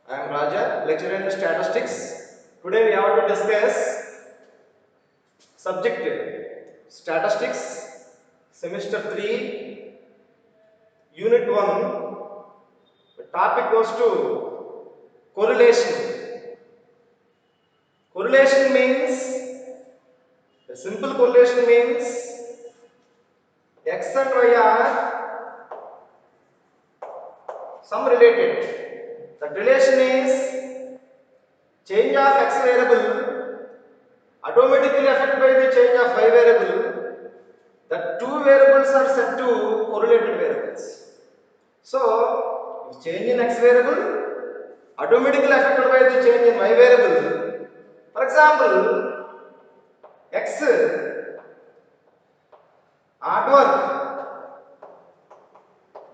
I am Raja, lecturer in statistics. Today we have to discuss subject statistics, semester 3, unit 1. The topic goes to correlation. Correlation means, a simple correlation means X and Y are some related. The relation is change of X variable automatically affected by the change of Y variable. The two variables are set to correlated variables. So, if change in X variable automatically affected by the change in Y variable. For example, X artwork,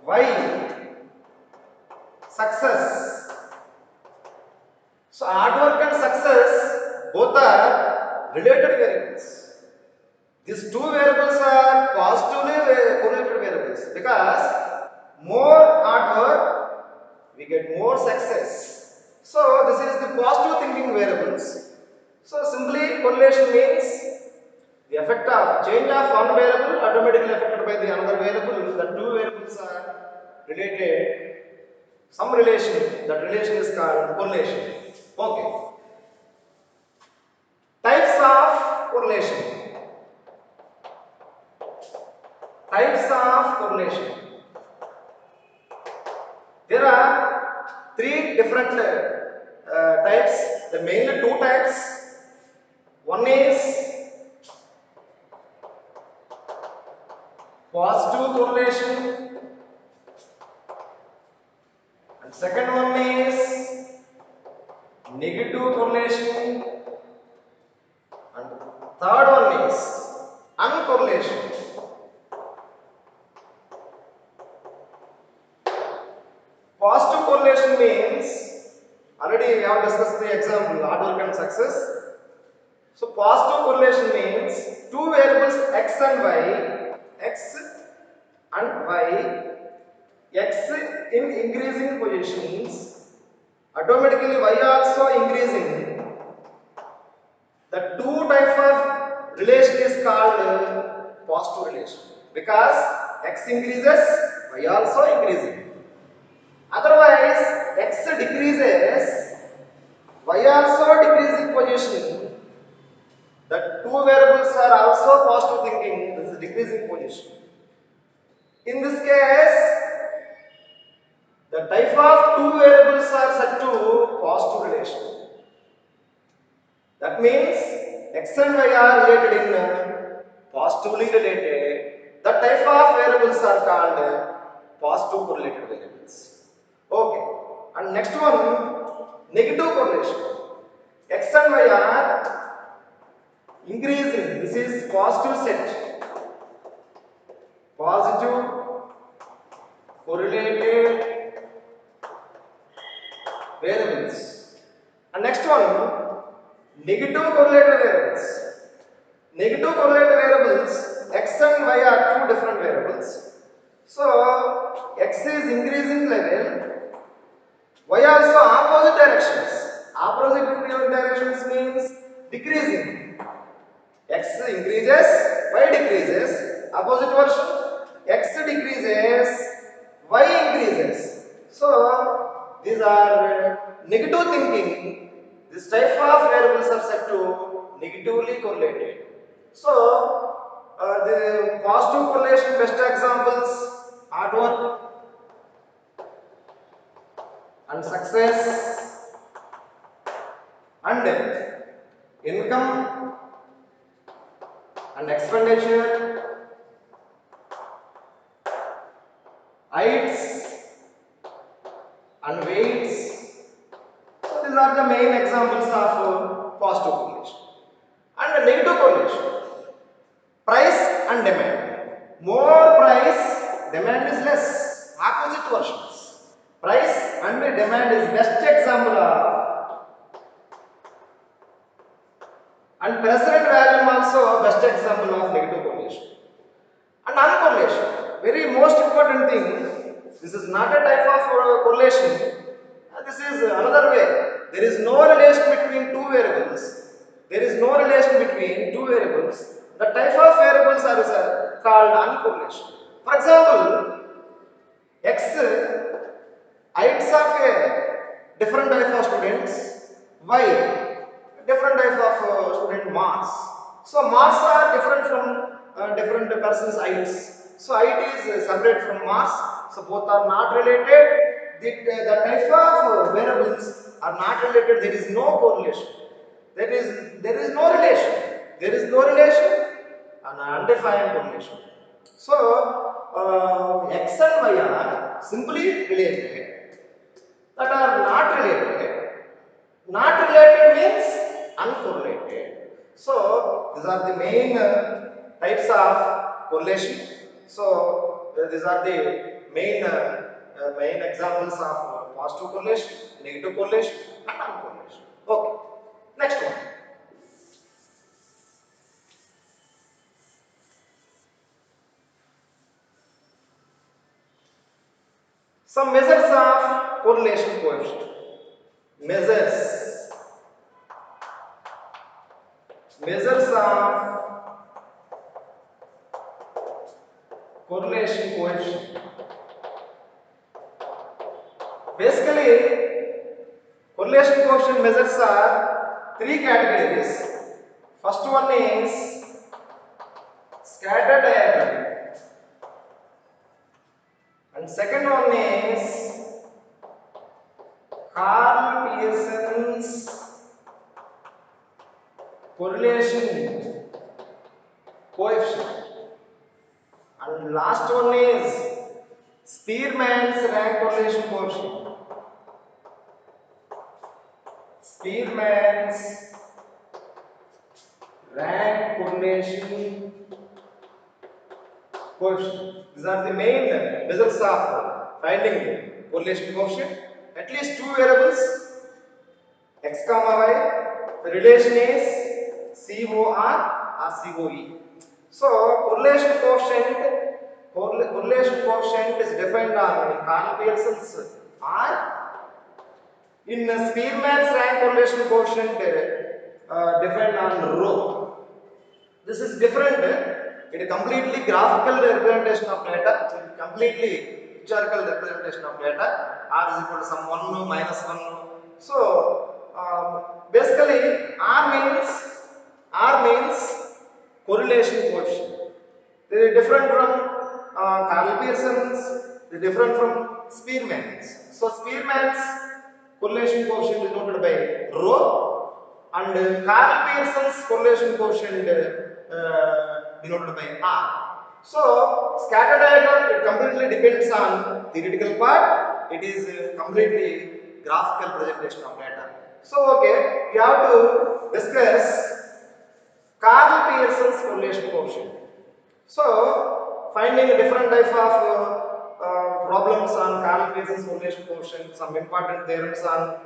Y success. So, artwork and success both are related variables. These two variables are positively correlated variables because more hard work, we get more success. So this is the positive thinking variables. So simply correlation means the effect of change of one variable automatically affected by the another variable. The two variables are related. Some relation. That relation is called correlation. Okay. Types of correlation. Types of correlation. There are three different types. The mainly two types. One is positive correlation, and second one is negative correlation, and third one is uncorrelation. Positive correlation means already we have discussed the example hard work and success. So positive correlation means two variables x and y, x and y, x in increasing positions, automatically y also increasing. The two type of relation is called positive relation because x increases, y also increasing. Otherwise, x decreases, y also decreasing position. The two variables are also positive thinking, this is decreasing position. In this case, the type of two variables are set to positive relation. That means x and y are related in positively related. The type of variables are called positive correlated variables. Okay. And next one, negative correlation. X and y are increasing. This is positive set. Positive correlated variables. And next one, negative correlated variables. Negative correlated variables, x and y are two different variables. So, x is increasing level, y also opposite directions. Opposite directions means decreasing. X increases, y decreases. Opposite version, x decreases, y increases. So, these are negative thinking. This type of variables are set to negatively correlated. So, the positive correlation best examples artwork and success and income and expenditure, heights and weights. So these are the main examples of positive correlation. And the negative correlation, price and demand. More price, demand is less. Opposite versions. Price and demand is best example of, and present value also best example of negative correlation. And uncorrelation, very most important thing. This is not a type of correlation. This is another way. There is no relation between two variables. There is no relation between two variables. The type of variables are called uncorrelation. For example, X heights of a different type of students, Y different type of student marks. So marks are different from different persons' heights. So height is separate from marks. So both are not related. The type of variables are not related. There is no correlation. There is no relation. There is no relation and undefined correlation. So X and Y are simply related, that are not related. Not related means uncorrelated. So these are the main types of correlation. So these are the main examples of positive correlation, negative correlation, and uncorrelation. Okay. Next one. Some measures of correlation coefficient. Measures. Measures of correlation coefficient. Basically, correlation coefficient measures are three categories. First one is scatter diagram, and second one is Karl Pearson's correlation coefficient, and last one is Spearman's rank correlation coefficient. Spearman's rank correlation coefficient. These are the main results of finding correlation coefficient. At least two variables, x comma y. The relation is COR or COE. So correlation coefficient is defined on Karl Pearson's R. In Spearman's rank correlation coefficient defined on rho. This is different. It is completely graphical representation of data. It is completely pictorial representation of data. R is equal to some 1 minus 1. So basically R means correlation coefficient. They are different from Karl Pearson's. They are different from Spearman's. So Spearman's correlation coefficient is denoted by rho, and Karl Pearson's correlation coefficient denoted by R. So scatter diagram, it completely depends on theoretical part. It is completely graphical presentation of data. So okay, we have to discuss Karl Pearson's correlation coefficient. So finding a different type of problems on Karl Pearson's correlation coefficient, some important theorems on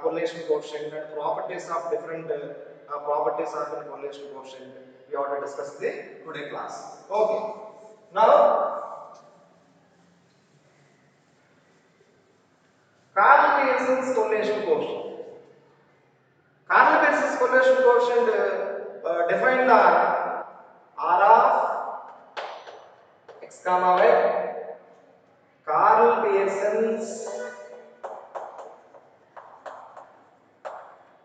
correlation coefficient, and properties of different properties of a correlation coefficient, we have to discuss the today class. Okay. Now Karl Pearson's correlation coefficient. Karl Pearson's correlation coefficient defined on R of x comma y. Karl Pearson's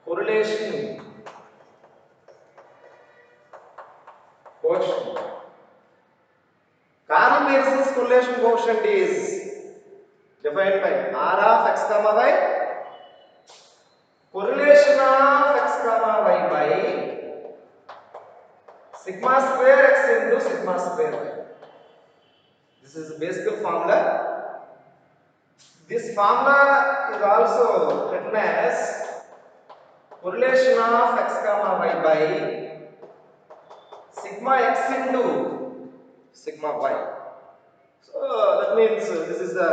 correlation coefficient. Karl Pearson's correlation coefficient is defined by R of x comma y, correlation of x comma y by sigma square x into sigma square y. This is the basic formula. This formula is also written as correlation of x comma y by sigma x into sigma y. So that means this is the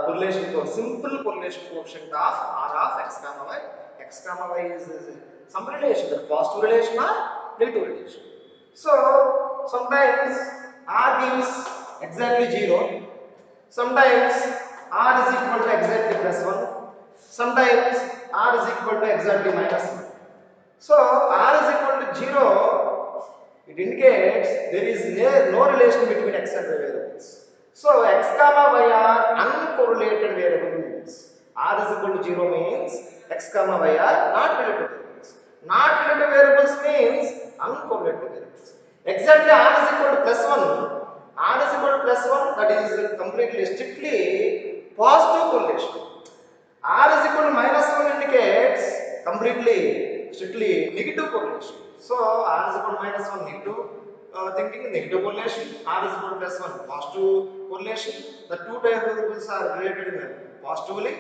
correlation for simple correlation coefficient of R of x comma y. X comma y is some relation, the positive relation or negative relation. So sometimes R gives exactly 0. Sometimes r is equal to exactly plus 1. Sometimes r is equal to exactly minus 1. So r is equal to 0, it indicates there is no relation between x and y variables. So x comma y are uncorrelated variables. R is equal to 0 means x comma y are not related variables. Not related variables means uncorrelated variables. Exactly r is equal to plus 1. R is equal to plus 1, that is completely strictly positive correlation. R is equal to minus 1 indicates completely strictly negative correlation. So R is equal to minus 1 negative thinking, negative correlation. R is equal to plus 1 positive correlation. The two type variables are related positively.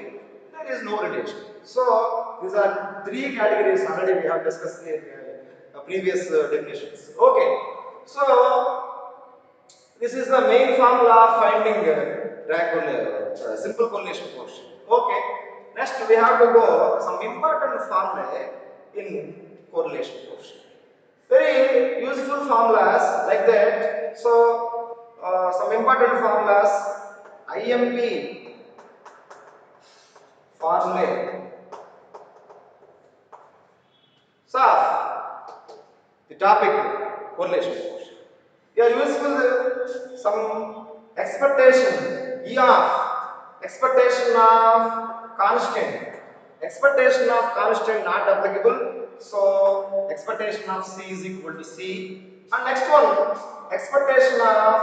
There is no relation. So these are three categories already we have discussed in previous definitions. Okay. So this is the main formula of finding simple correlation quotient. Okay. Next we have to go some important formula in correlation quotient. Very useful formulas like that. So some important formulas. IMP formula. So the topic correlation quotient. Here useful some expectation E of expectation of constant. Expectation of constant not applicable. So expectation of C is equal to C. And next one, expectation of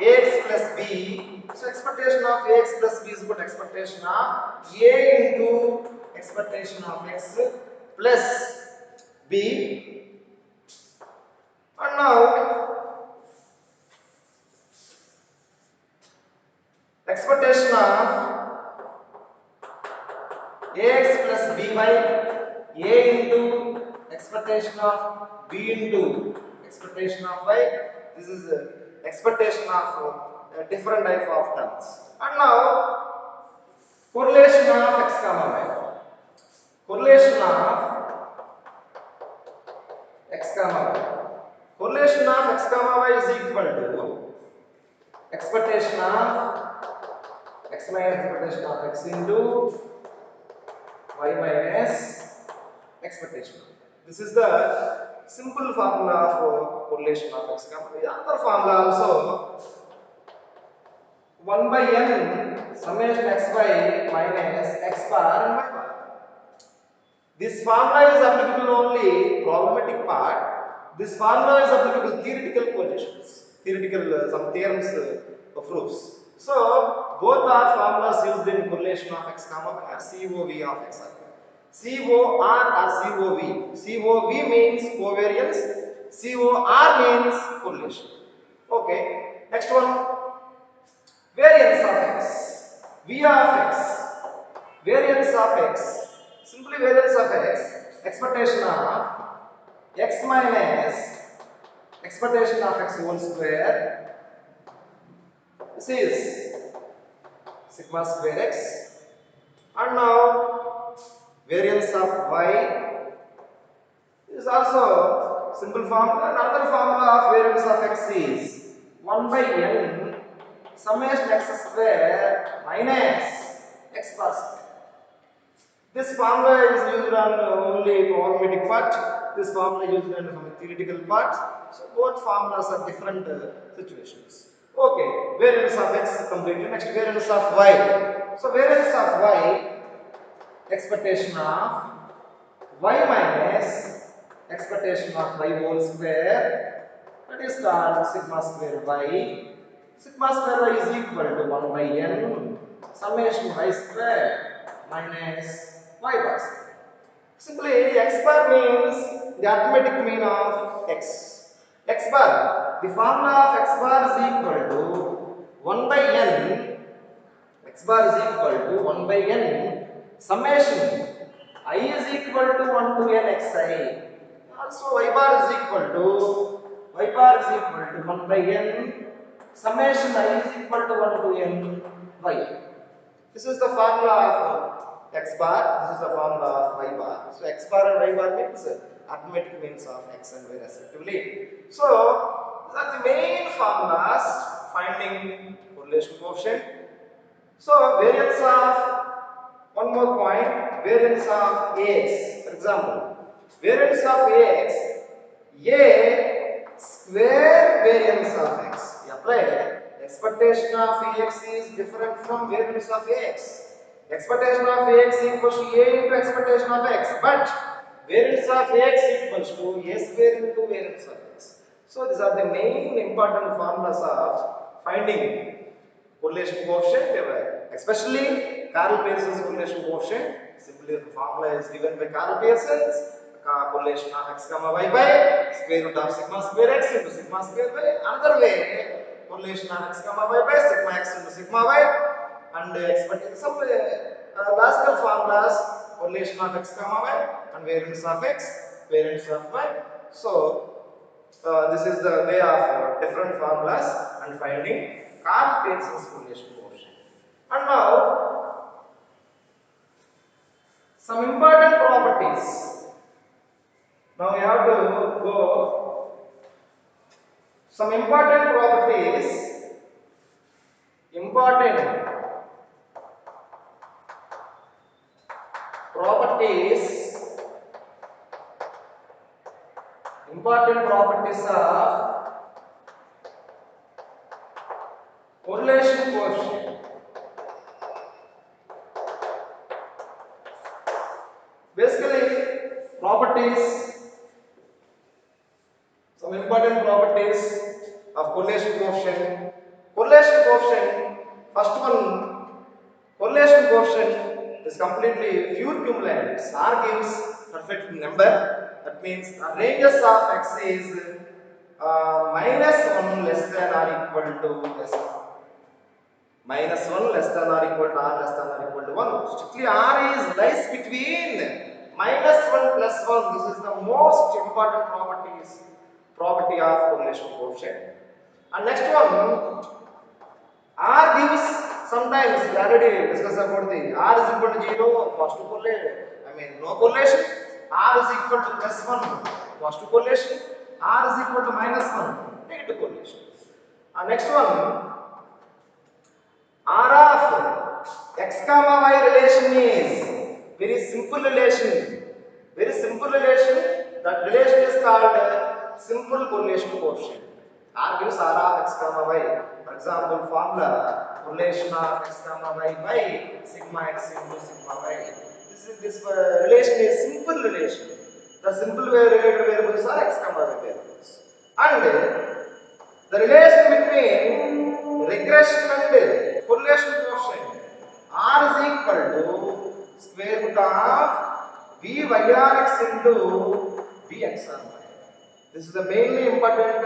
Ax plus B. So expectation of Ax plus B is equal to expectation of A into expectation of X plus B. And now expectation of Ax plus by A into expectation of B into expectation of y. This is expectation of different type of terms. And now correlation of x comma y. Correlation of x comma y. Correlation of x comma y is equal to expectation of x minus expectation of x into y minus expectation. This is the simple formula for correlation of x comma y. The other formula also 1 by n summation x by minus x bar and y bar. This formula is applicable only problematic part. This formula is applicable theoretical positions, theoretical some theorems proofs. So both are formulas used in correlation of x comma y or COV of x. COR or COV. COV means covariance. COR means correlation. Okay. Next one, variance of x. V of x. Variance of x. Simply variance of x. Expectation of x minus expectation of x whole square. This is sigma square x. And now variance of y is also simple formula. Another formula of variance of x is 1 by n summation x square minus x bar square. This formula is used on only problematic part. This formula is used on some theoretical part. So both formulas are different situations. Okay, variance of x is completed. Next, variance of y. So variance of y, expectation of y minus expectation of y whole square, that is called sigma square y. Sigma square y is equal to 1 by n summation y square minus y bar square. Simply x bar means the arithmetic mean of x. X bar, the formula of x bar is equal to 1 by n. X bar is equal to 1 by n summation I is equal to 1 to n xi. Also y bar is equal to 1 by n summation I is equal to 1 to n y. This is the formula of x bar. This is the formula of y bar. So x bar and y bar means arithmetic means of x and y respectively. So these are the main formulas finding correlation coefficient. So variance of one more point, variance of Ax. For example, variance of Ax, A square variance of x. We apply expectation of Ax is different from variance of Ax. Expectation of Ax equals to A into expectation of x, but variance of Ax equals to A square into variance of x. So these are the main important formulas of finding correlation coefficient, especially Karl Pearson's correlation coefficient. Simply the formula is given by Karl Pearson's correlation of x comma y by square root of sigma square x into sigma square y. Another way, correlation of x comma y by sigma x into sigma y, and expecting some classical formulas, correlation of x comma y and variance of x, variance of y. So this is the way of different formulas and finding Karl Pearson's correlation coefficient. And now some important properties. Now we have to go some important properties. Important properties. Important properties of correlation coefficient. Basically, properties, some important properties of correlation coefficient. Correlation coefficient, first one, correlation coefficient is completely pure cumulant. R gives perfect number. That means ranges of x is -1 less than or equal to s. -1 less than or equal to r less than or equal to 1. Strictly r is lies between -1 plus 1. This is the most important property of correlation coefficient. And next one, r gives, sometimes we already discussed about the r is equal to 0, positive correlation, no correlation. R is equal to +1, positive correlation. R is equal to -1, negative correlation. And next one, R of x comma y relation is very simple relation. Very simple relation. That relation is called simple correlation coefficient. R gives R of x comma y. For example, formula correlation of x comma y by sigma x into sigma y. This relation is simple relation. The simple related variables are x comma y variables. And the relation between regression and correlation coefficient, R is equal to square root of V y r x into V x r y. This is the mainly important.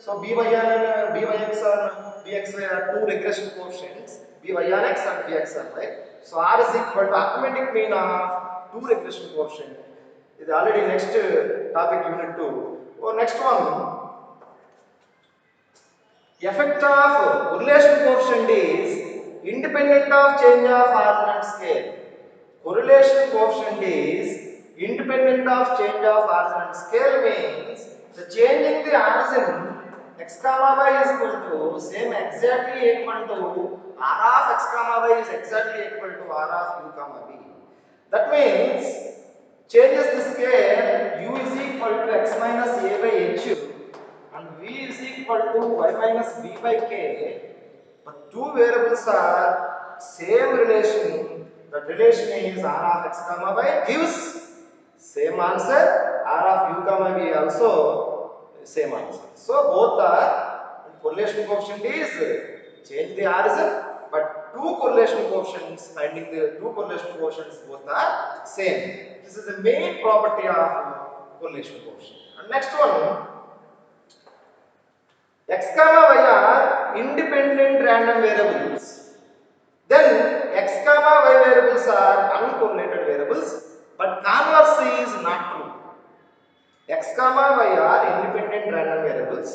So V y x and V x y are two regression coefficients, V y r x and V x r y. So R is equal to arithmetic mean of two regression coefficient. This is already next topic unit 2. Oh, next one. Effect of correlation coefficient is independent of change of horizontal scale. Correlation coefficient is independent of change of horizontal scale means the change in the origin x comma y is equal to same exactly equal to r of x comma y is exactly equal to r of u comma v. That means changes the scale u is equal to x minus a by h and v is equal to y minus b by k, but two variables are same relation. That relation is r of x comma y gives same answer, r of u comma v also same answer. So both are, correlation coefficient is change the origin, but two correlation coefficients, finding the two correlation coefficients both are same. This is the main property of correlation coefficient. And next one, x comma y are independent random variables. Then x comma y variables are uncorrelated variables, but converse is not true. X comma y are independent random variables.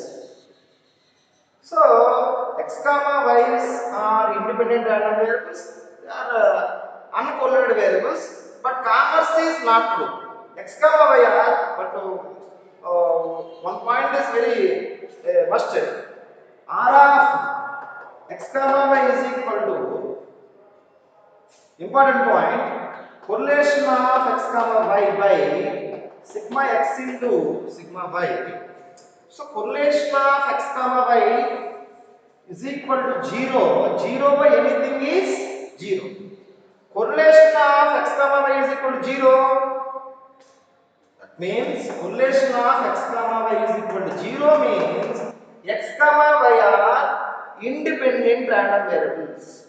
So x comma y's are independent random variables. They are uncorrelated variables, but converse is not true. X comma y are, but one point is very must. R of x comma y is equal to Important point, correlation of x comma y by sigma x into sigma y. So correlation of x comma y is equal to 0. 0 by anything is 0. Correlation of x comma y is equal to 0. That means correlation of x comma y is equal to 0 means x comma y are independent random variables.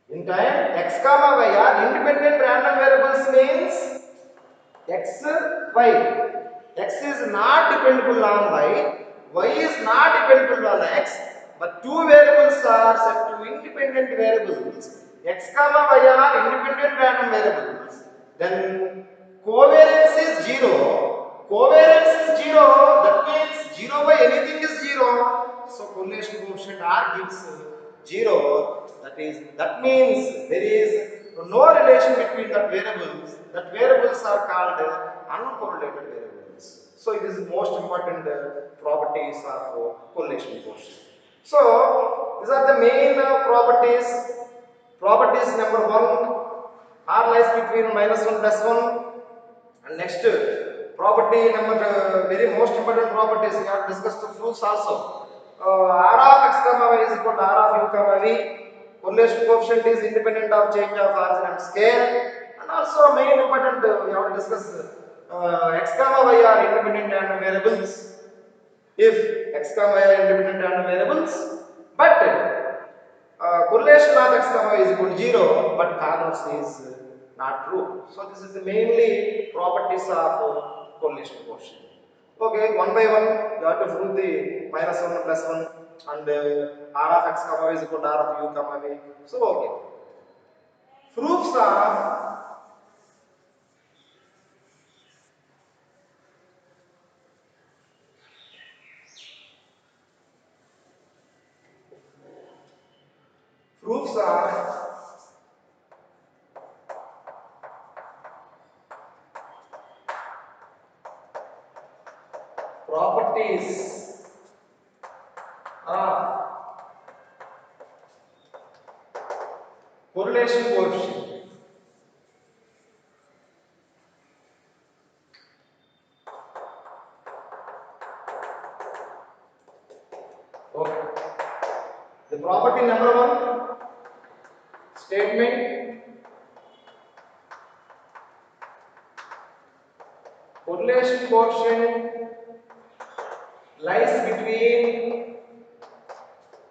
In time, x comma y are independent random variables means x, y. X is not dependable on y is not dependable on x, but two variables are set to independent variables. X comma y are independent random variables. Then covariance is 0. Covariance is 0. That means 0 by anything is 0. So correlation coefficient R gives 0. That means there is no relation between that variables. That variables are called uncorrelated variables. So it is the most important properties of correlation coefficient. So these are the main properties. Properties number 1, R lies between -1 plus 1. And next property number very most important properties we have discussed the proofs also. R of x comma y is equal to R of u comma v. Correlation coefficient is independent of change of origin and scale. And also main important we have to discuss x comma y are independent random variables. If x comma y are independent random variables, but correlation of x comma y is equal to 0, but converse is not true. So this is the mainly properties of correlation coefficient. Okay, one by one you have to prove the -1 plus 1 and R of x comma y is equal to R of u comma v. So okay, proofs of properties of correlation coefficient. Okay, the property number 1 statement, correlation coefficient lies between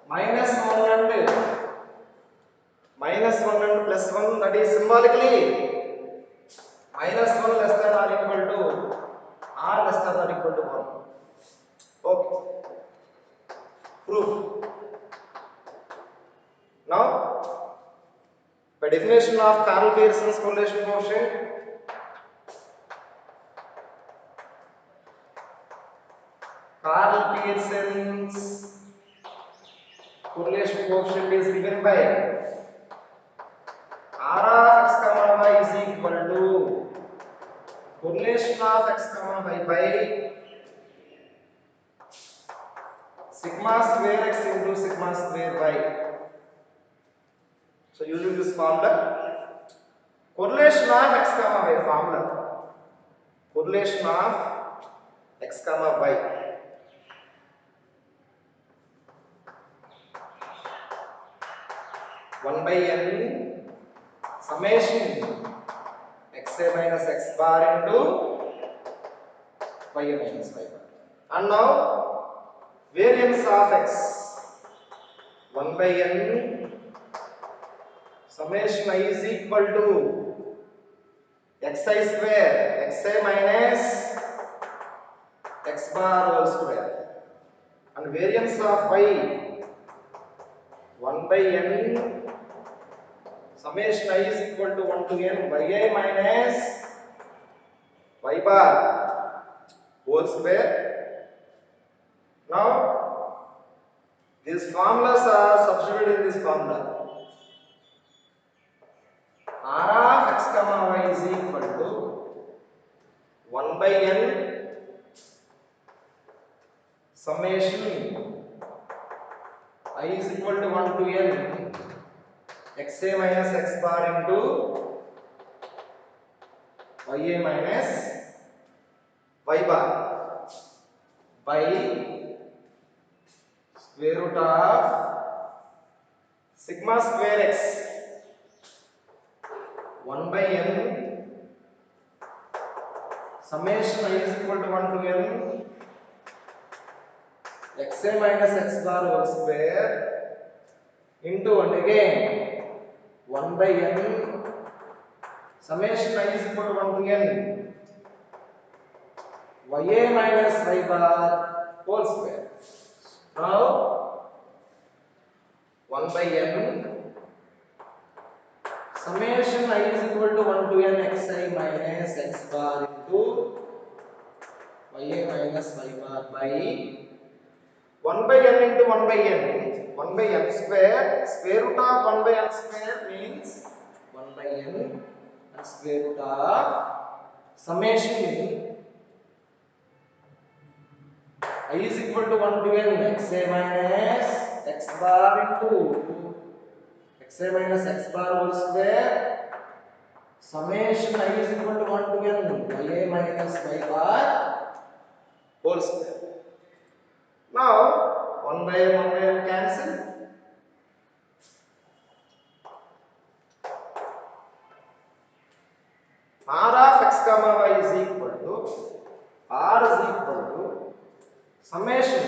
-1 and -1 and +1, that is symbolically -1 less than or equal to r less than or equal to 1. Okay, proof. Now by definition of Karl Pearson's correlation coefficient, Karl Pearson's correlation coefficient is given by R of x comma y is equal to correlation of x comma y by sigma square x into sigma square y. So using this formula, correlation of x comma y formula, correlation of x comma y, one by n summation xa minus x bar into y minus y bar. And now variance of x, 1 by n summation I is equal to xi square xa minus x bar whole square, and variance of y, 1 by n summation I is equal to 1 to n yi minus y bar whole square. Now these formulas are substituted in this formula. R of x comma y is equal to 1 by n summation I is equal to 1 to n xa minus x bar into ya minus y bar by square root of sigma square x 1 by n summation I is equal to 1 to n xa minus x bar whole square into and again 1 by n summation I is equal to 1 to n ya minus y bar whole square. Now 1 by n summation I is equal to 1 to n xi minus x bar into ya minus y bar by 1 by n into 1 by n 1 by n square root of 1 by n square means 1 by n and square root of summation I is equal to 1 to n xa minus x bar into xa minus x bar whole square summation I is equal to 1 to n ya minus y bar whole square. Now 1 by n cancel. R of x comma y is equal to R is equal to summation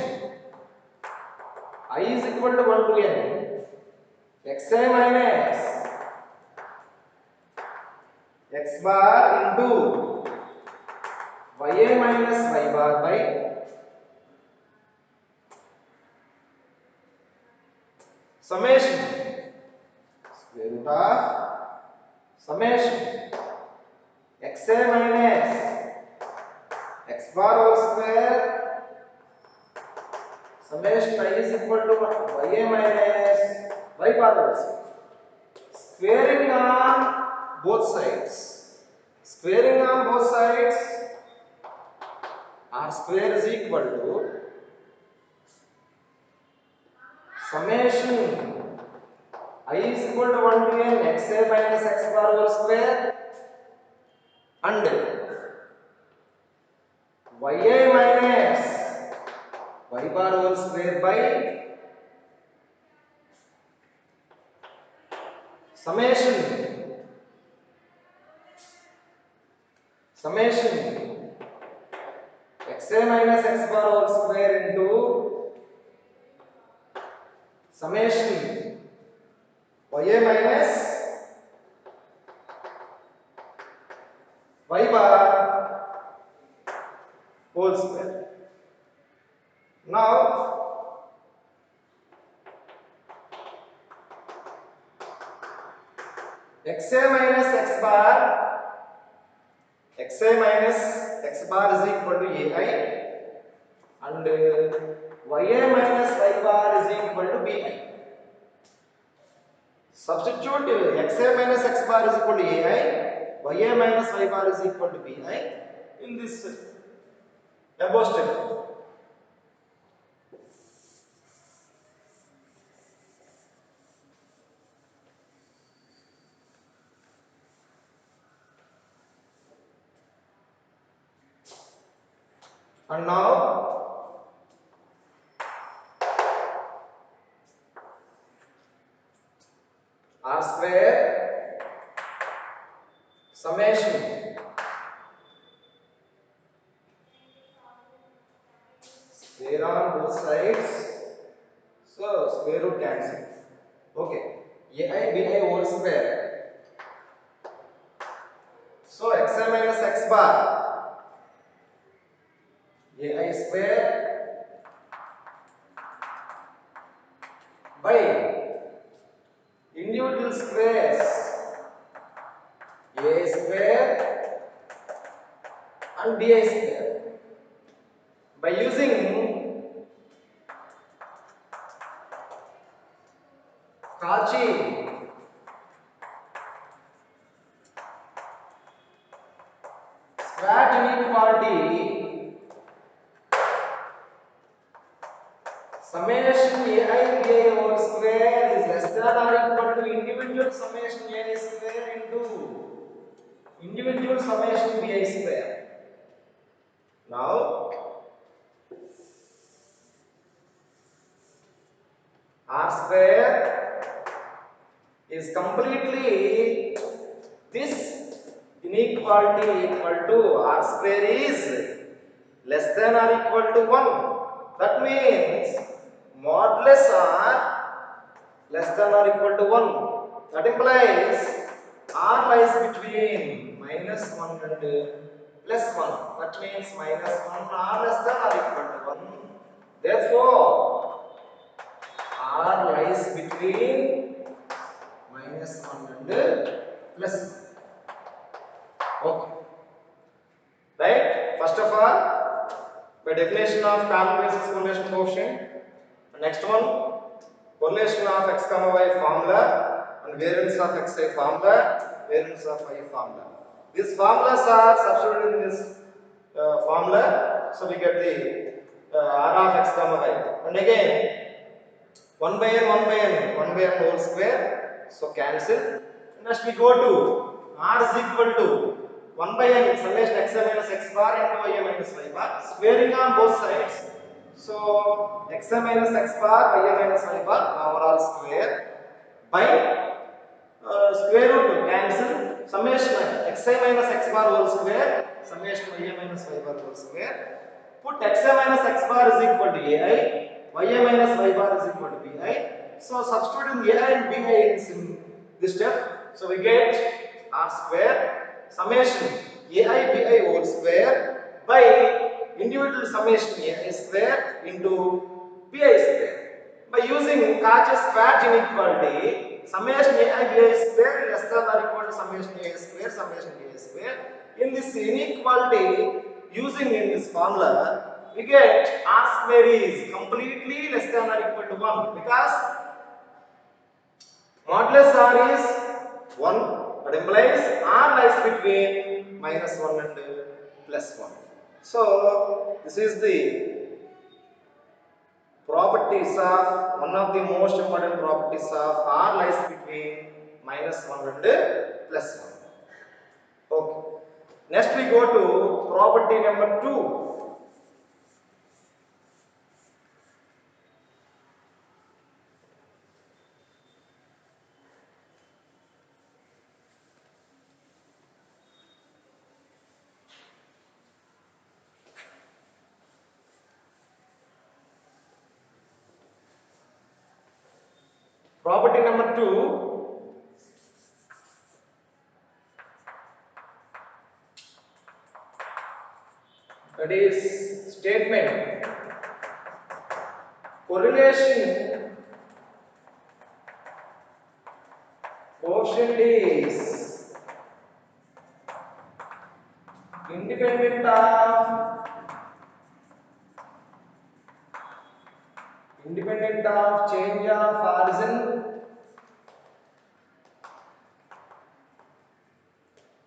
I is equal to 1 to n xa minus x bar into ya minus y bar by summation square root of summation xa minus x bar whole square summation I is equal to ya minus y bar whole square. Squaring on both sides. Squaring on both sides r square is equal to summation I is equal to 1 to n xa minus x bar whole square and ya minus y bar whole square by summation xa minus x bar whole square into summation ya minus y bar whole square. Now xa minus x bar is equal to ai and ya minus y bar is equal to bi. Substitute xa minus x bar is equal to ai, ya minus y bar is equal to bi in this above step. And now r square summation square on both sides, so square root cancel. Okay, ai bi whole square, so xa minus x bar ai square by individual squares a square and bi square by using Cauchy square inequality. Summation ai bi whole square is less than or equal to individual individual summation A square into individual summation bi square. Now r square is completely this inequality equal to r square is less than or equal to 1. That means modulus r less than or equal to 1. That implies r lies between minus 1 and plus 1. That means minus 1 r less than or equal to 1. Therefore, r lies between minus 1 and plus 1. Okay. Right? First of all, by definition of Carnot basis correlation coefficient. Next one, correlation of x comma y formula and variance of xi formula, variance of y formula. These formulas are substituted in this formula, so we get the r of x comma y. And again, 1 by n, 1 by n, 1 by n whole square, so cancel. Next we go to r is equal to 1 by n summation x minus x bar into y minus y bar, squaring on both sides. So x minus x bar, y minus y bar, overall square by square root cancel summation x minus x bar whole square, summation y minus y bar whole square. Put x minus x bar is equal to ai, y minus y bar is equal to bi. So substituting ai and bi in this step. So we get r square summation ai bi whole square by individual summation ai square into bi square. By using Cauchy-Schwarz inequality, summation ai bi square less than or equal to summation a square, summation bi square. In this inequality, using in this formula, we get r square is completely less than or equal to 1 because modulus r is 1. That implies r lies between minus 1 and plus 1. So this is the properties of one of the most important properties of r lies between minus 1 and plus 1. Okay. Next we go to property number 2. Property number 2, that is statement correlation quotient is independent of change of origin,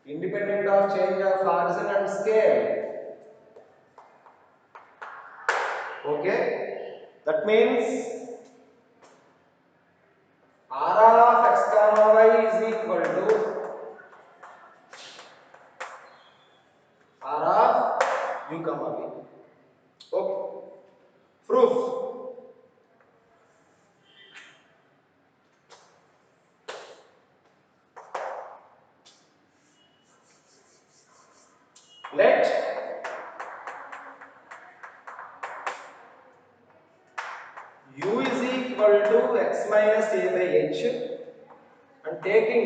independent of change of origin and scale. Okay, that means r of x comma y is equal to r of u comma v. Okay, proof. Let u is equal to x minus a by h and taking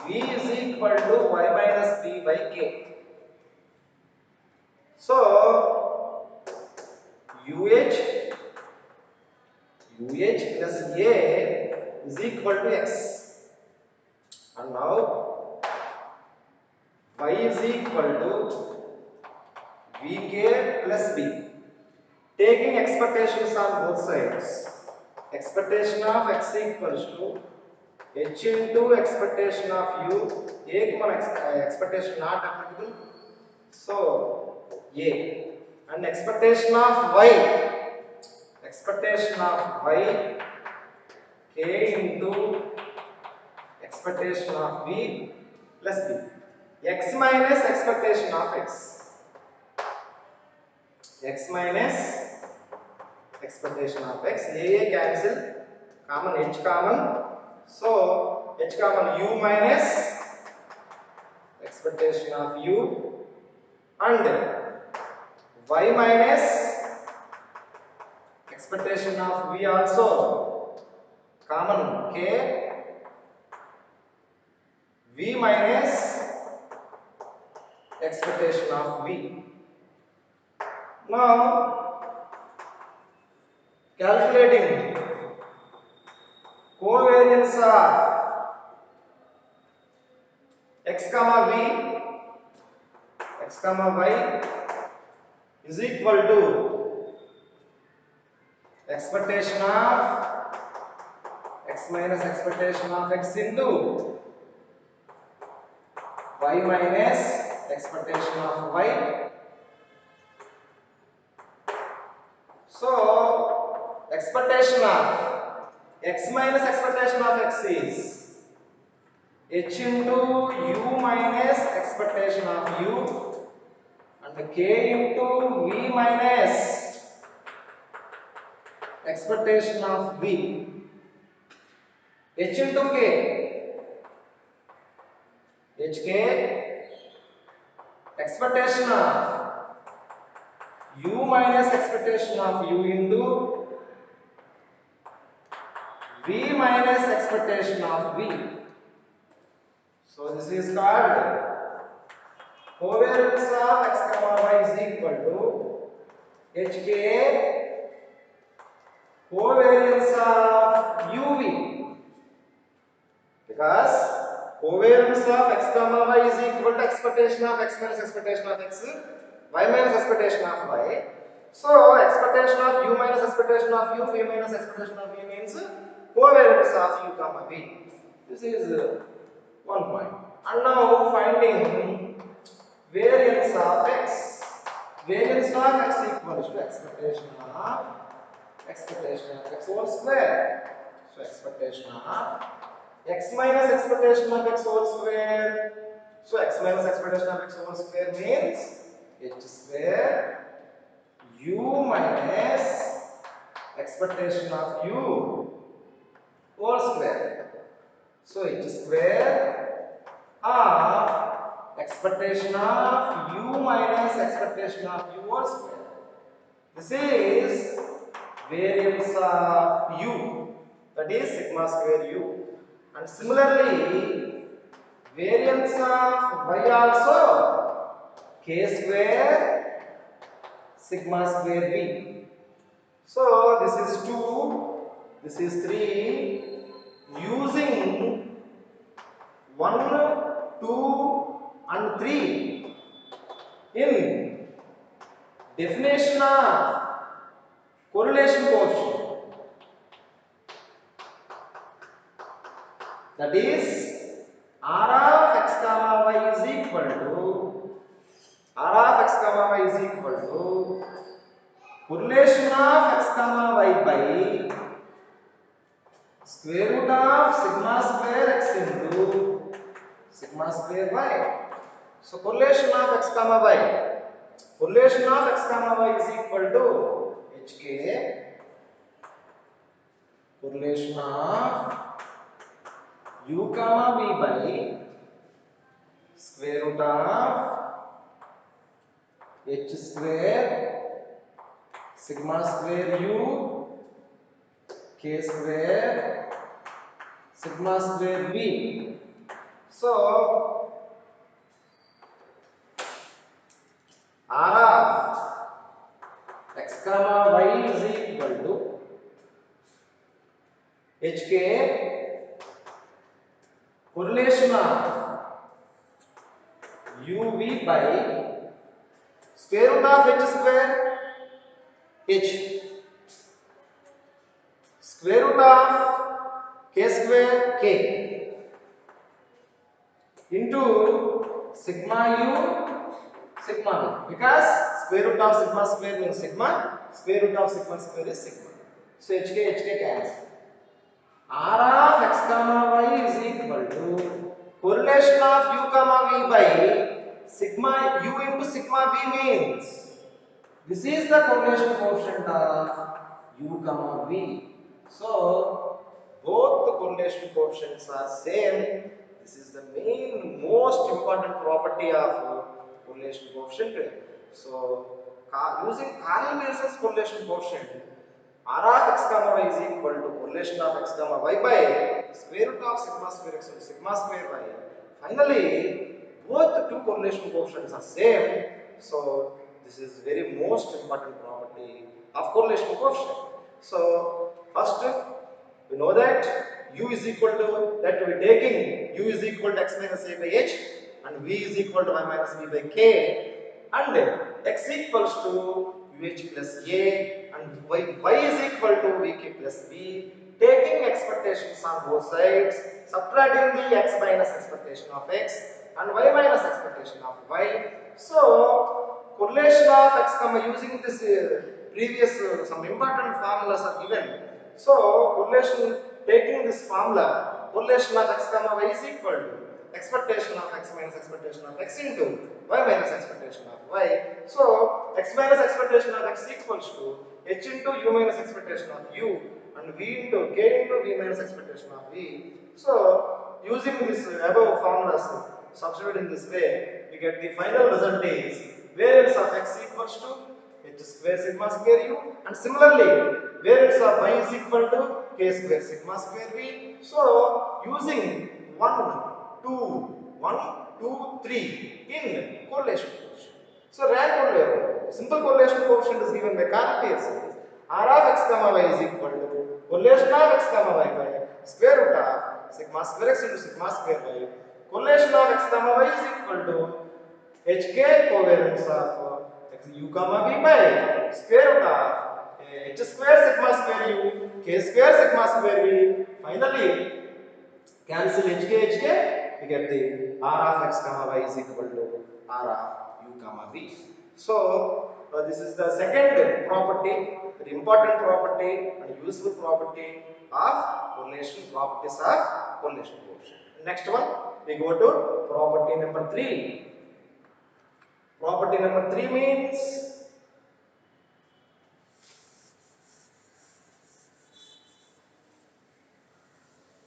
v is equal to y minus b by k. So uh plus a is equal to x, and now y is equal to vk plus b. Taking expectations on both sides, expectation of x equals to h into expectation of u, a की मन expectation not applicable, so a, and expectation of y k into expectation of v plus b. X minus expectation of x. X minus expectation of x. A cancel. Common h common. So h common u minus expectation of u and y minus expectation of v also common k v minus expectation of v. Now calculating covariance of x comma v, x comma y is equal to expectation of x minus expectation of x into y minus expectation of y. So expectation of x minus expectation of x is h into u minus expectation of u and k into v minus expectation of v. H into k, hk expectation of u minus expectation of u into v minus expectation of v. So this is called covariance of x comma y is equal to hk covariance of uv, because covariance of x comma y is equal to expectation of x minus expectation of x, y minus expectation of y. So expectation of u minus expectation of u, v minus expectation of v means covariance of u comma v. This is one point. And now finding variance of x. Variance of x equals to expectation of x whole square. So expectation of x minus expectation of x whole square. So x minus expectation of x whole square means h square u minus expectation of u whole square. So h square of expectation of u minus expectation of u whole square. This is variance of u, that is sigma square u. And similarly, variance of y also k square sigma square v. So this is 2, this is 3. Using 1, 2 and 3 in definition of correlation coefficient, that is r of x comma y is equal to correlation of x comma y by square root of sigma square x into sigma square y. So correlation of x comma y. Correlation of x comma y is equal to hk correlation of u comma v by square root of h square sigma square u k square sigma square v. So r of x comma y is equal to hk correlation of uv by square root of h square h square root of k square k into sigma u sigma v, because square root of sigma square means sigma, square root of sigma square is sigma. So hk cancel. R of x comma y is equal to correlation of u comma v by sigma u into sigma v means this is the correlation coefficient of u comma v. So both the correlation coefficients are same. This is the main most important property of correlation coefficient. So using Carl-Masson's correlation coefficient, R of x comma y is equal to correlation of x comma y by square root of sigma square x into sigma square y. Finally, both the two correlation coefficients are same. So this is very most important property of correlation coefficient. So first we know that u is equal to that we are taking u is equal to x minus a by h and v is equal to y minus v by k and x equals to uh plus a and y is equal to vk plus v, taking expectations on both sides, subtracting the x minus expectation of x and y minus expectation of y. So correlation of x comma using this previous some important formulas are given. So correlation taking this formula, correlation of x comma y is equal to expectation of x minus expectation of x into y minus expectation of y. So x minus expectation of x equals to h into u minus expectation of u and v into k into v minus expectation of v. So using this above formulas, substitute in this way, we get the final result is variance of x equals to h square sigma square u and similarly variance of y is equal to k square sigma square v. So using 1, 2, 1, 2, 3 in correlation coefficient. So rank simple correlation coefficient is given by Carl-Pearson. R of x comma y is equal to correlation of x comma y by square root of sigma square x into sigma square y. Correlation of x comma y is equal to hk covariance of u comma v by square root of h square sigma square u k square sigma square v. Finally cancel hk, we get the r of x comma y is equal to r of u comma v. So this is the second property, the important property and useful property of correlation, properties of correlation coefficient. Next one we go to property number 3. Property number 3 means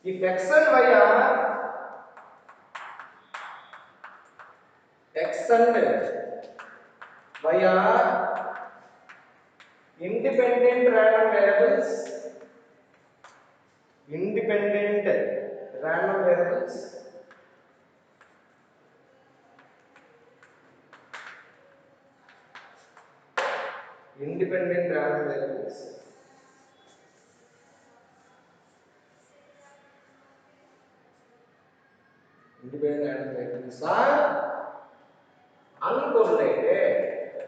if x and y are independent random variables, independent random variables, independent random variables, independent random variables are uncorrelated,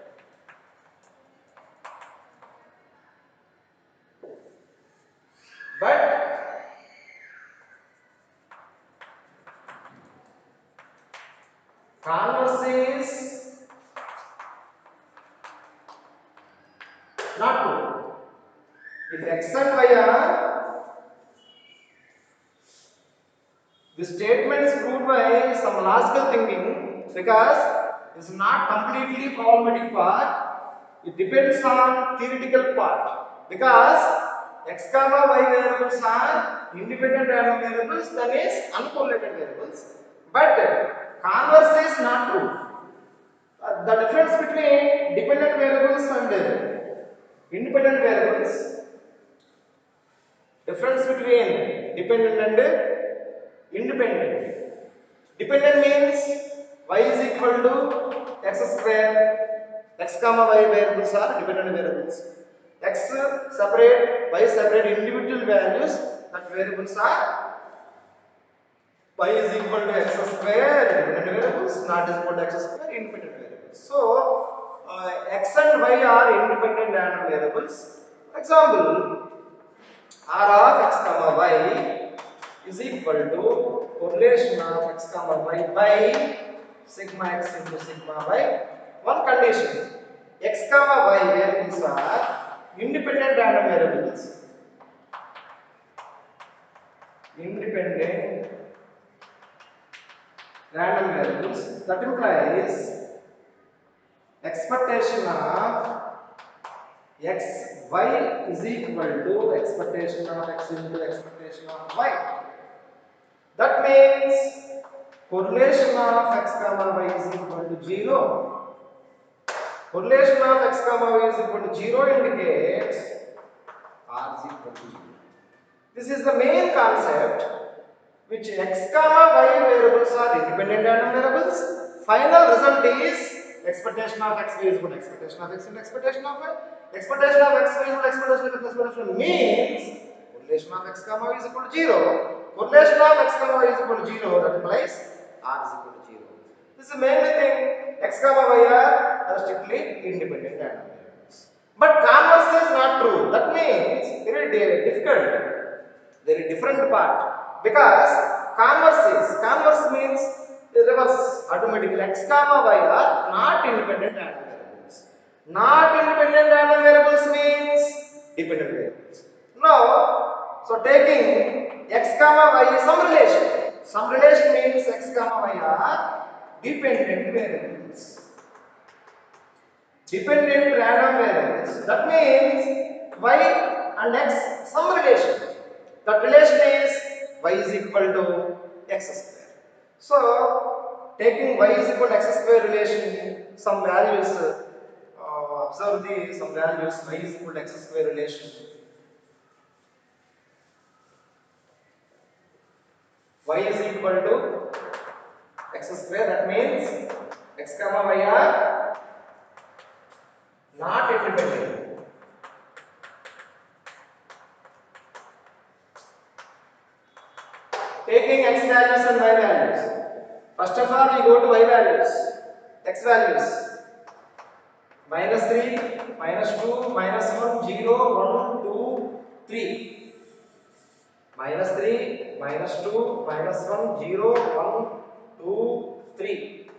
but converse is not true. If x and y are, the statement is proved by some logical thinking because it is not completely problematic part. It depends on theoretical part because x comma y variables are independent random variables, that is uncorrelated variables. But converse is not true. The difference between dependent variables and independent variables, difference between dependent and independent. Dependent means y is equal to x square. X comma y variables are dependent variables. X separate, y separate individual values. That variables are y is equal to x square dependent variables, not is equal to x square independent variables. So x and y are independent random variables. For example, r of x comma y is equal to correlation of x comma y by sigma x into sigma y. One condition, x comma y variables are independent random variables. independent random variables. That implies expectation of x y is equal to expectation of x into expectation of y. That means correlation of x comma y is equal to 0. Correlation of x comma y is equal to 0 indicates r is equal to 0. This is the main concept which x comma y variables are independent random variables. Final result is expectation of x y is equal to expectation of x and expectation of y. Expectation of x y is equal to expectation of means correlation of x comma y is equal to 0. Correlation of x comma y is equal to 0, that implies r is equal to 0. This is the main thing. X comma y are strictly independent random variables. But converse is not true. That means very difficult, very different part, because converse means reverse automatically. X comma y are not independent random variables. Not independent random variables means dependent variables. Now, so taking x comma y is some relation. Some relation means x comma y are dependent variables. Dependent random variables. That means y and x some relation. That relation is y is equal to x square. So taking y is equal to x square relation, some values, observe the some values y is equal to x square relation. Y is equal to x square. That means x comma y are not independent. Taking x values and y values. First of all, we go to y values, x values. -3, -2, -1, 0, 1, 2, 3. -3, -2, -1, 0, 1, 2, 3.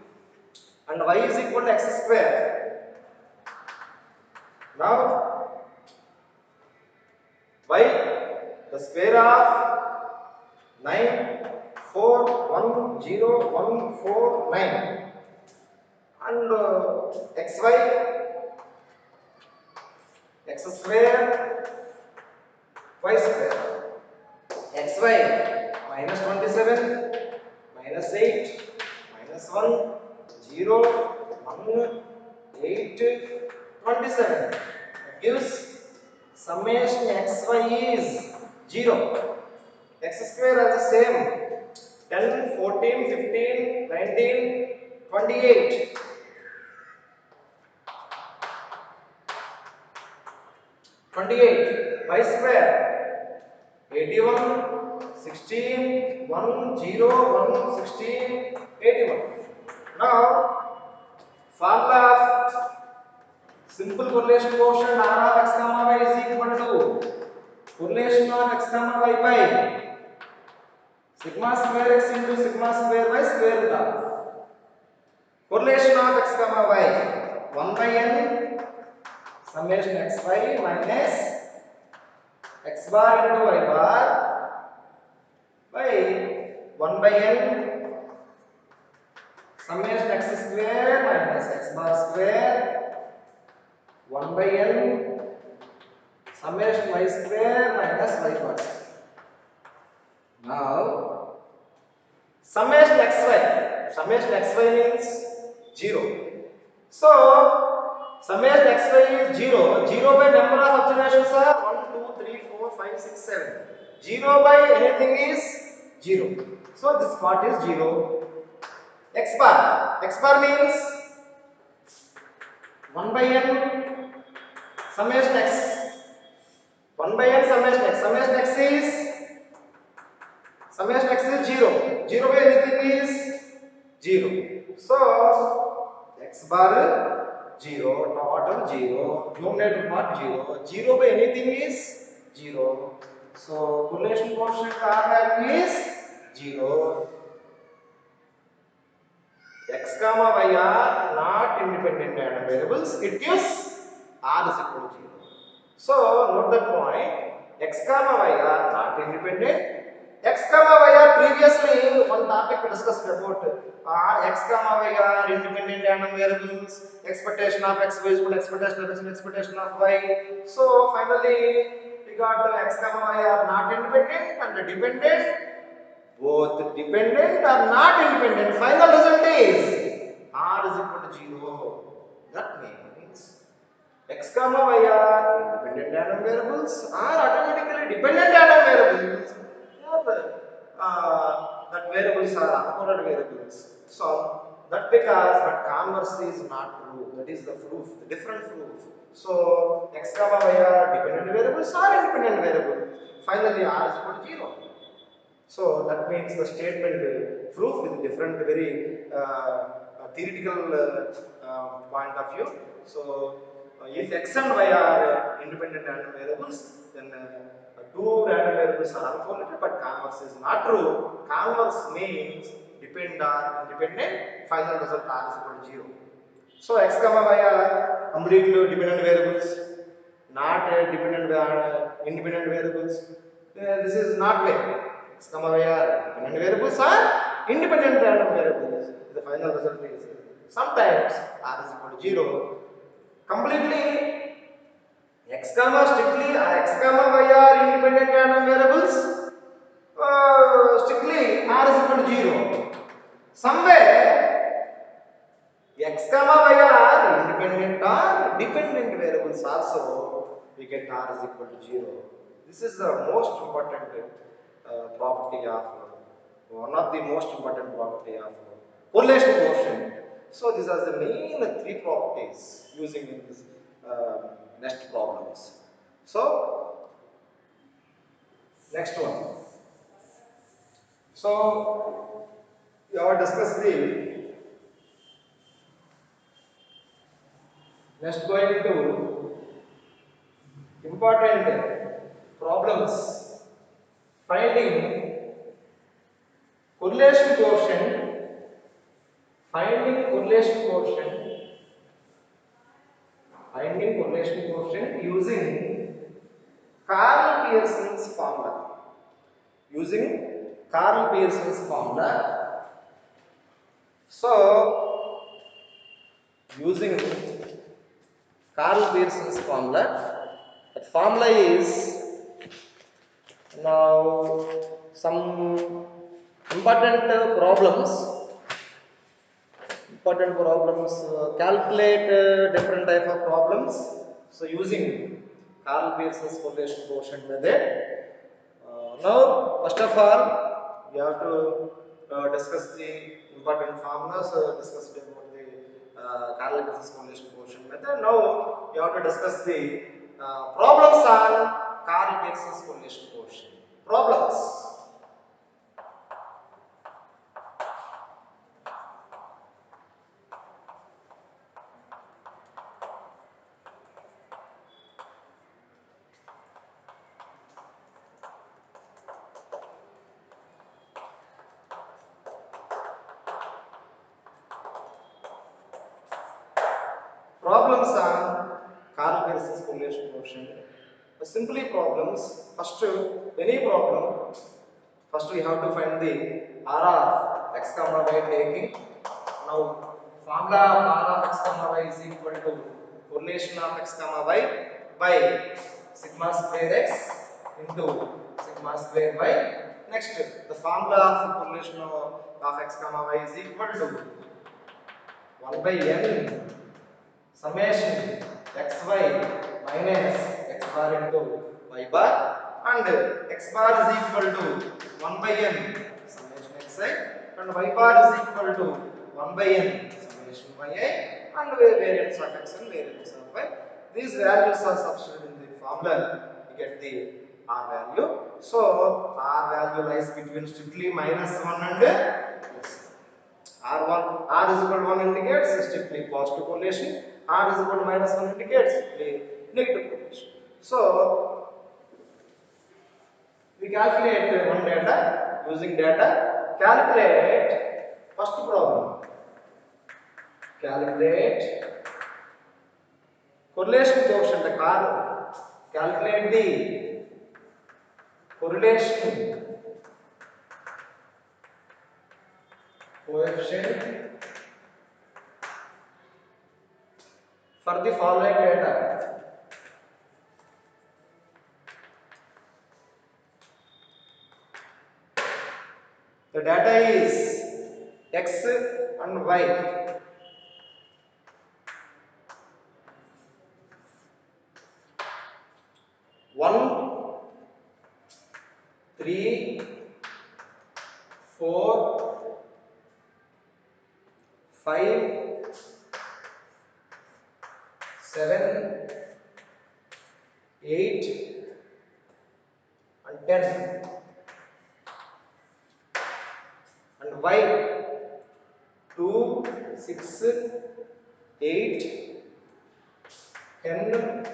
And y is equal to x square. Now, y, the square of 9, 4, 1, 0, 1, 4, 9. And xy, x square, y square. Xy, -27, -8, -1, 0, 1, 8, 27. That gives summation xy is 0. X square are the same. 10, 14, 15, 19, 28. 28. Y square. 81, 16, 1, 0, 1, 16, 81. Now, formula of simple correlation quotient R of x comma y is equal to correlation of x comma y by sigma square x into sigma square y square root of correlation of x comma y 1 by n summation xy minus x bar into y bar by 1 by n summation x square minus x bar square 1 by n summation y square minus y bar square. Now summation xy means 0. So summation xy is 0. 0 by number of observations are 1, 2, 3, 4, 5, 6, 7. 0 by anything is 0. So this part is 0. X bar. X bar means 1 by n summation x. 1 by n summation x. Summation x is 0. 0 by anything is 0. So x bar 0, total 0, numerator part 0. 0 by anything is 0. So correlation quotient R value is 0. X comma y are not independent random variables. It gives R is equal to 0. So note that point. X comma y are not independent. X comma y are previously one topic discussed about x comma y are independent random variables, expectation of x is equal to expectation of x and expectation of y. So finally we got x comma y are not independent and dependent, both dependent or not independent. Final result is r is equal to 0. That means x comma y are independent random variables are automatically dependent random variables. That variables are uncoded variables. So that because but converse is not true. That is the proof, the different proof. So x comma y are dependent variables or independent variables. Finally r is equal to 0. So that means the statement proof with different very theoretical point of view. So if x and y are independent random variables, then two random variables are uncorrelated, but converse is not true. Converse means depend or independent. Final result r is equal to 0. So x comma y are completely dependent variables, not dependent independent variables. This is not way. X comma y are dependent variables or independent random variables. The final result is sometimes r is equal to 0. Completely x comma strictly x comma y are independent random variables. Strictly r is equal to 0. Somewhere x comma y are independent or dependent variables also, we get r is equal to 0. This is the most important property of one of the most important property of correlation coefficient. So these are the main three properties using in this next problems. So next one. So we have discussed the next going to important problems finding correlation coefficient, finding correlation coefficient using Karl Pearson's formula. Using Karl Pearson's formula. So using Karl Pearson's formula, that formula is now some important problems. Calculate different type of problems. So using Karl Pearson's correlation quotient method. Now first of all we have to discuss the important formulas discussed about the Karl Pearson's correlation quotient method. Now we have to discuss the problems on Karl Pearson's correlation quotient. Problems. Problems on Karl Pearson's correlation quotient. Simply problems. First, any problem. First, we have to find the r of x comma y taking. Now, formula of r of x comma y is equal to correlation of x comma y by sigma square x into sigma square y. Next, the formula of correlation of x comma y is equal to 1 by n summation xy minus x bar into y bar, and x bar is equal to 1 by n summation xi and y bar is equal to 1 by n summation yi and variance of x and variance of y. These values are substituted in the formula, we get the r value. So r value lies between strictly -1 and plus. R1, R is equal to 1 indicates strictly positive correlation, R is equal to -1 indicates strictly negative correlation. So, we calculate one data, using data, calculate first problem. Calculate correlation coefficient, the calculate the correlation coefficient for the following data. The data is x and y. One, 3, 4, 5, 7, 8 and 10. And y 2, 6, 8, 10,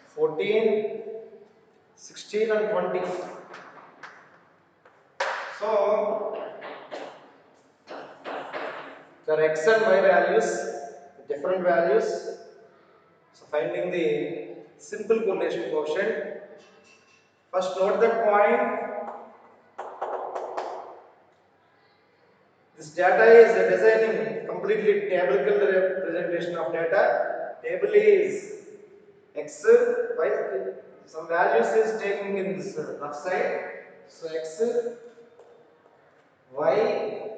14, 16 and 20. So there are x and y values, different values. So finding the simple correlation coefficient. First note that point. This data is designing completely tabular representation of data. Table is x, y, some values is taking in this left side. So x, y,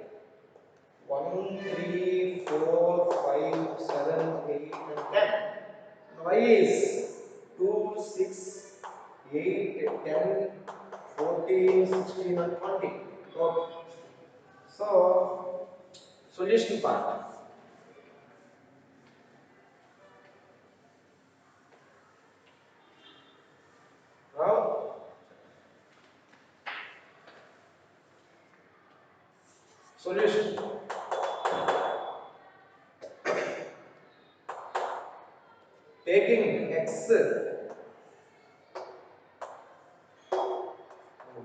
1, 3, 4, 5, 7, 8 and 10. Y is 2, 6, 8, 10, 14, 16 and 20. Okay. So, solution part. Now, solution. Taking x,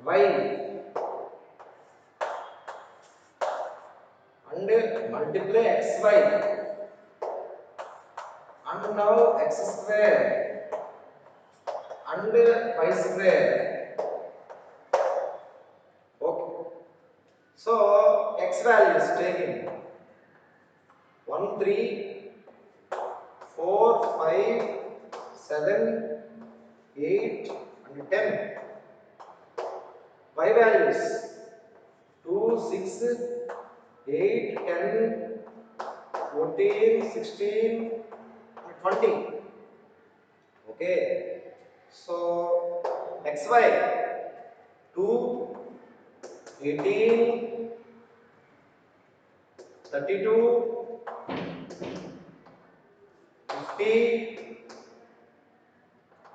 y and multiply xy and now x square and y square. Okay. So x value is taking 1, 3, 4, 5, 7, 8 and 10. Y values 2, 6, 8, 10, 14, 16 and 20. Okay. So xy 2, 18, 32, 50,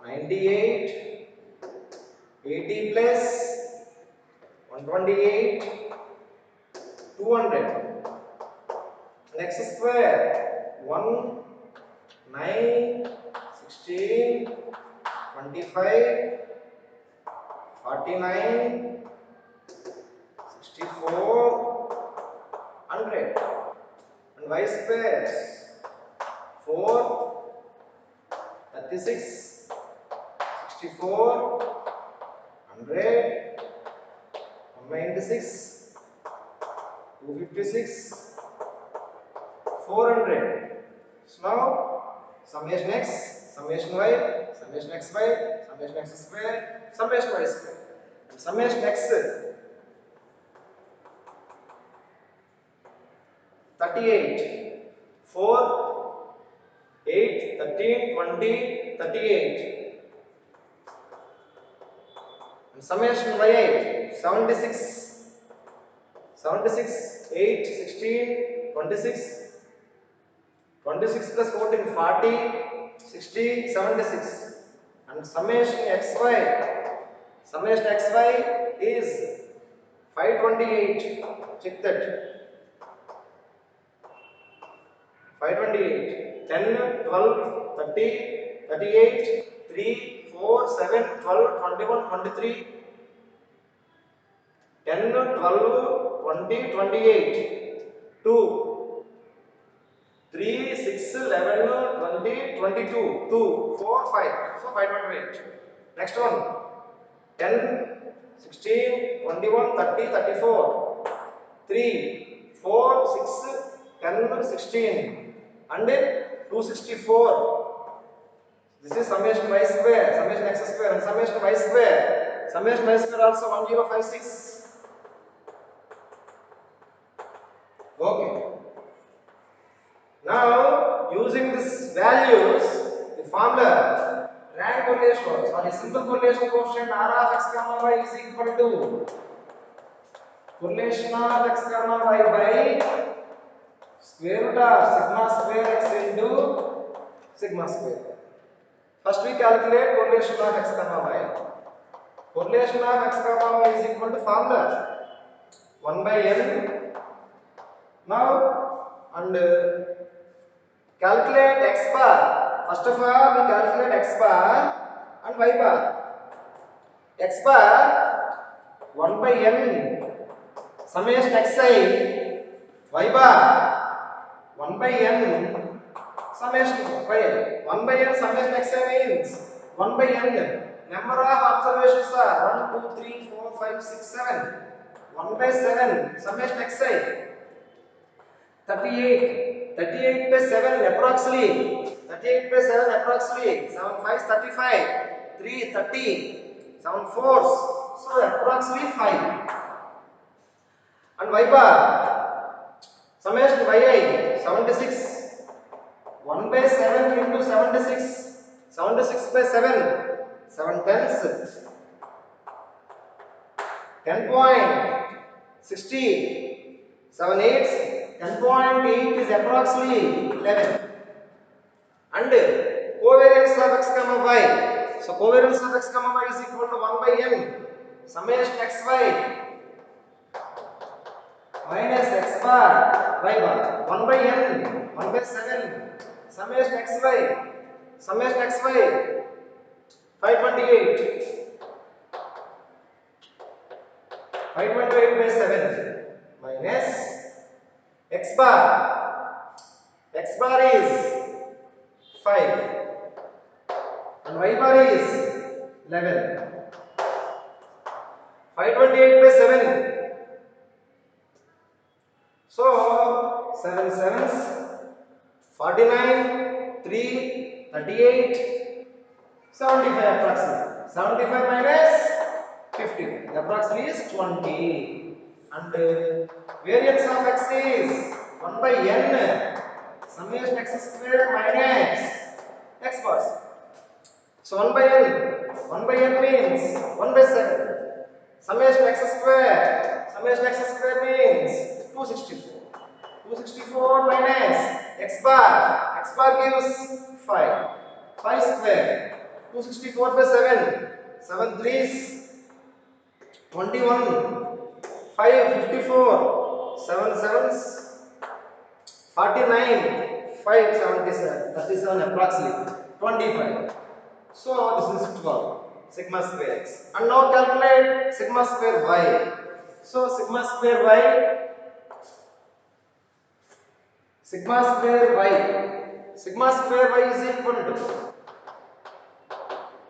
98, 80 plus 128, 200. And x square 1, 9, 16, 25, 49, 64, 100. And y squares 4, 36, 64, 100, 196, 256, 400. So now summation x, summation y, summation xy, summation x square, summation y square. And summation x 38, 4, 8, 13, 20, 38. And summation y8 76, 76, 8, 16, 26, 26 plus 14, 40, 60, 76. And summation xy is 528. Check that. 528. 10, 12, 30, 38, 3, 4, 7, 12, 21, 23. 10, 12, 20, 28. 2, 3, 6, 11, 20, 22. 2, 4, 5. So 528. Next one. 10, 16, 21, 30, 34. 3, 4, 6, 10, 16 and 264. This is summation y square, summation x square and summation y square. Summation y square also 1056. Okay. Now using these values, the formula rank correlation or the simple correlation coefficient R of x comma y is equal to correlation of x comma y by square root of sigma square x into sigma square. First we calculate correlation of x comma y. Correlation of x comma y is equal to formula 1 by n. Now and calculate x bar. First of all we calculate x bar and y bar. X bar 1 by n summation xi, y bar 1 by n summation y. 1 by n summation xi means 1 by n number of observations are 1, 2, 3, 4, 5, 6, 7. 1 by 7 summation xi 38. 38 by 7 approximately. 38 by 7 approximately. 7 5 35. 3 30. 7 4s. So approximately 5. And y bar summation yi 76. 1 by 7 into 76. 76 by 7. 7 tenths. 10.60. 7 eighths. 10.8 is approximately 11. And covariance of x comma y. So covariance of x comma y is equal to 1 by n summation xy minus x bar y bar 1 by n 1 by 7 summation xy 528 528 by 7 minus x bar is 5 and y bar is 11. 528 by 7. So 7 sevens 49, 3, 38, 75 approximately. 75 minus 50. The approximately is 20. And variance of x is 1 by n summation x square minus x bars. So 1 by n. 1 by n means 1 by 7. Summation x square. Summation x square means 264. 264 minus x bar. X bar gives 5. 5 square. 264 by 7. 7 threes. 21. 5 54. 7 sevens. 49. 5 77. 37 approximately. 25. So this is 12. Sigma square x. And now calculate sigma square y. So sigma square y. Sigma square y. Sigma square y is equal to.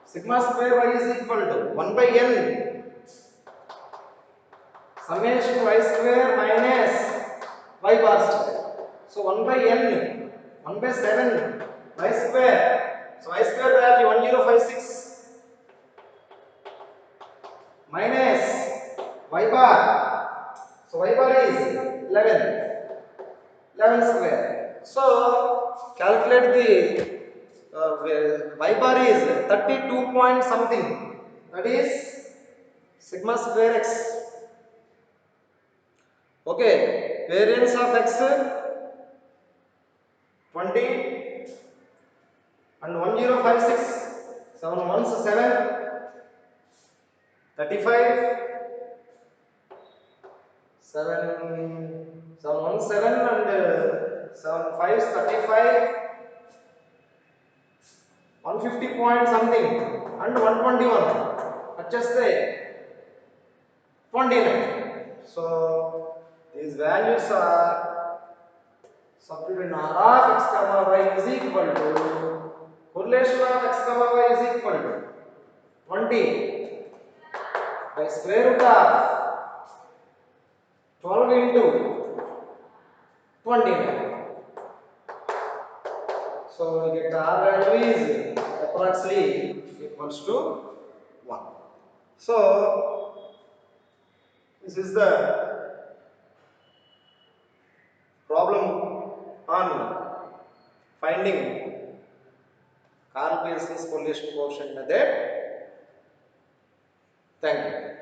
Sigma square y is equal to 1 by n. Summation y square minus y bar square. So 1 by n. 1 by 7 y square. So y square value 1056 minus y bar. So y bar is 11 square. So calculate the y bar is 32 point something. That is sigma square x. Okay, variance of x 20 and 1056. 7 ones 7. 35. 7 1 7 and 7 5 35. 150 point something and 121. Adjust the 29. So these values are substituted in R of x comma y is equal to correlation of x comma y is equal to 20 by square root of 12 into 29. So we get the R value is approximately equals to 1. So this is the problem on finding Karl Pearson's correlation coefficient method. Thank you.